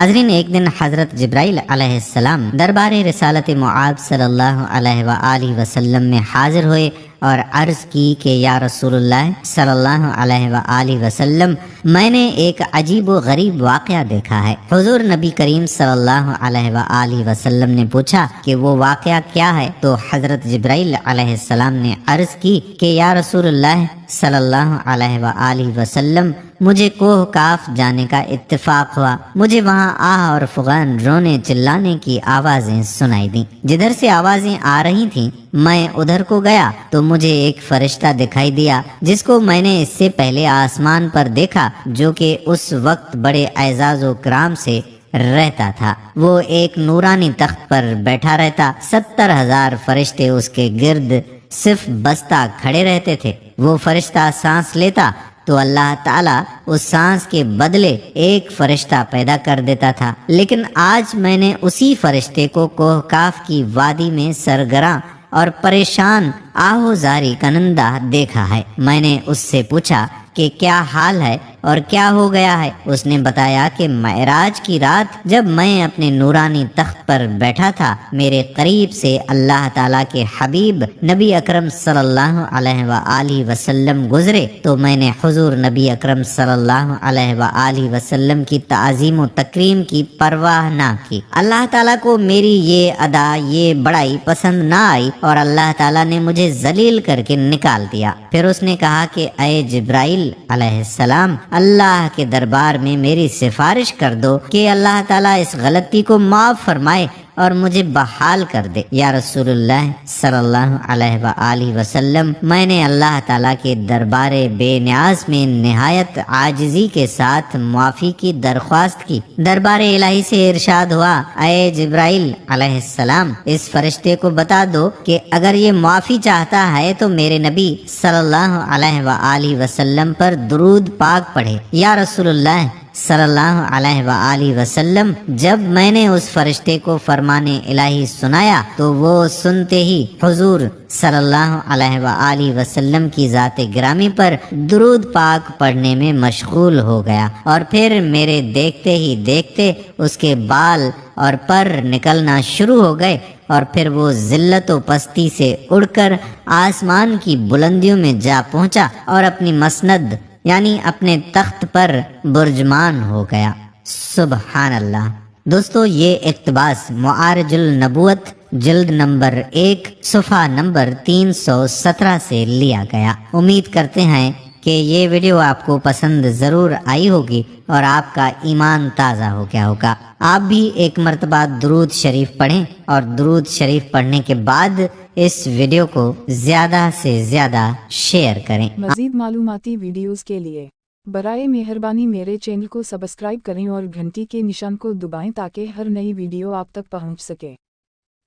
नाज़रीन, एक दिन हज़रत जिब्राइल अलैहिस्सलाम दरबार रिसालत मुआद सल्लल्लाहु अलैहि वआलिहि वसल्लम में हाजिर हुए और अर्ज़ की कि या रसूलुल्लाह सल्लल्लाहु अलैहि वआलिहि वसल्लम, मैंने एक अजीब व गरीब वाक़या देखा है। हुज़ूर नबी करीम सल्लल्लाहु अलैहि वआलिहि वसल्लम ने पूछा कि वो वाक़या क्या है? तो हज़रत जिब्राइल अलैहिस्सलाम ने अर्ज़ की कि या रसूलुल्लाह सल्लल्लाहु अलैहि वआलिहि वसल्लम, मुझे कोह काफ जाने का इत्तेफाक हुआ। मुझे वहाँ आह और फुगान, रोने चिल्लाने की आवाज़ें सुनाई दी। जिधर से आवाज़ें आ रही थीं, मैं उधर को गया तो मुझे एक फरिश्ता दिखाई दिया जिसको मैंने इससे पहले आसमान पर देखा, जो कि उस वक्त बड़े एजाज़ व कराम से रहता था। वो एक नूरानी तख्त पर बैठा रहता। 70,000 फरिश्ते उसके गिर्द सिर्फ बस्ता खड़े रहते थे। वो फरिश्ता सांस लेता तो अल्लाह ताला उस सांस के बदले एक फरिश्ता पैदा कर देता था। लेकिन आज मैंने उसी फरिश्ते को कोहकाफ की वादी में सरगरा और परेशान आहोजारी कनंदा देखा है। मैंने उससे पूछा कि क्या हाल है और क्या हो गया है। उसने बताया कि मेराज की रात जब मैं अपने नूरानी तख्त पर बैठा था, मेरे करीब से अल्लाह ताला के हबीब नबी अकरम सल्लल्लाहु अलैहि वआलिहि वसल्लम गुजरे तो मैंने हुजूर नबी अकरम सल्लल्लाहु अलैहि वआलिहि वसल्लम की ताज़ीम व तकरीम की परवाह ना की। अल्लाह ताला को मेरी ये अदा, ये बड़ाई पसंद ना आई और अल्लाह ताला ने मुझे जलील करके निकाल दिया। फिर उसने कहा कि ऐ जिब्राइल अलैहिस्सलाम, अल्लाह के दरबार में मेरी सिफारिश कर दो कि अल्लाह ताला इस गलती को माफ फरमाए और मुझे बहाल कर दे। या रसूलुल्लाह सल्लल्लाहु अलैहि वआलिहि वसल्लम, मैंने अल्लाह ताला के दरबार बेनियाज में निहायत आजिज़ी के साथ माफ़ी की दरख्वास्त की। दरबार इलाही से इरशाद हुआ, ऐ जिब्राइल अलैहिस्सलाम, इस फरिश्ते को बता दो कि अगर ये माफ़ी चाहता है तो मेरे नबी सल्लल्लाहु अलैहि वआलिहि वसल्लम पर दुरूद पाक पढ़े। या रसूलुल्लाह सल्लल्लाहु अलैहि वआलिहि वसल्लम, जब मैंने उस फरिश्ते को फरमाने इलाही सुनाया तो वो सुनते ही हुजूर सल्लल्लाहु अलैहि वआलिहि वसल्लम की ज़ाते गिरामी पर दुरूद पाक पढ़ने में मशगूल हो गया और फिर मेरे देखते ही देखते उसके बाल और पर निकलना शुरू हो गए और फिर वो जिल्लत व पस्ती से उड़कर आसमान की बुलंदियों में जा पहुंचा और अपनी मसनद यानी अपने तख्त पर बुर्जमान हो गया। सुबहान अल्लाह। दोस्तों, ये इक्तबास मुआरिजुल नबुवत जिल्द नंबर 1 सफ़ा नंबर 317 से लिया गया। उम्मीद करते हैं कि ये वीडियो आपको पसंद ज़रूर आई होगी और आपका ईमान ताज़ा हो गया होगा। आप भी एक मरतबा दुरूद शरीफ पढ़ें और दुरूद शरीफ पढ़ने के बाद इस वीडियो को ज़्यादा से ज़्यादा शेयर करें। मज़ीद मालूमाती वीडियोस के लिए बराए मेहरबानी मेरे चैनल को सब्सक्राइब करें और घंटी के निशान को दबाएं ताकि हर नई वीडियो आप तक पहुंच सके।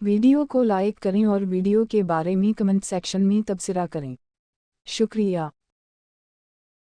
वीडियो को लाइक करें और वीडियो के बारे में कमेंट सेक्शन में तबसरा करें। शुक्रिया।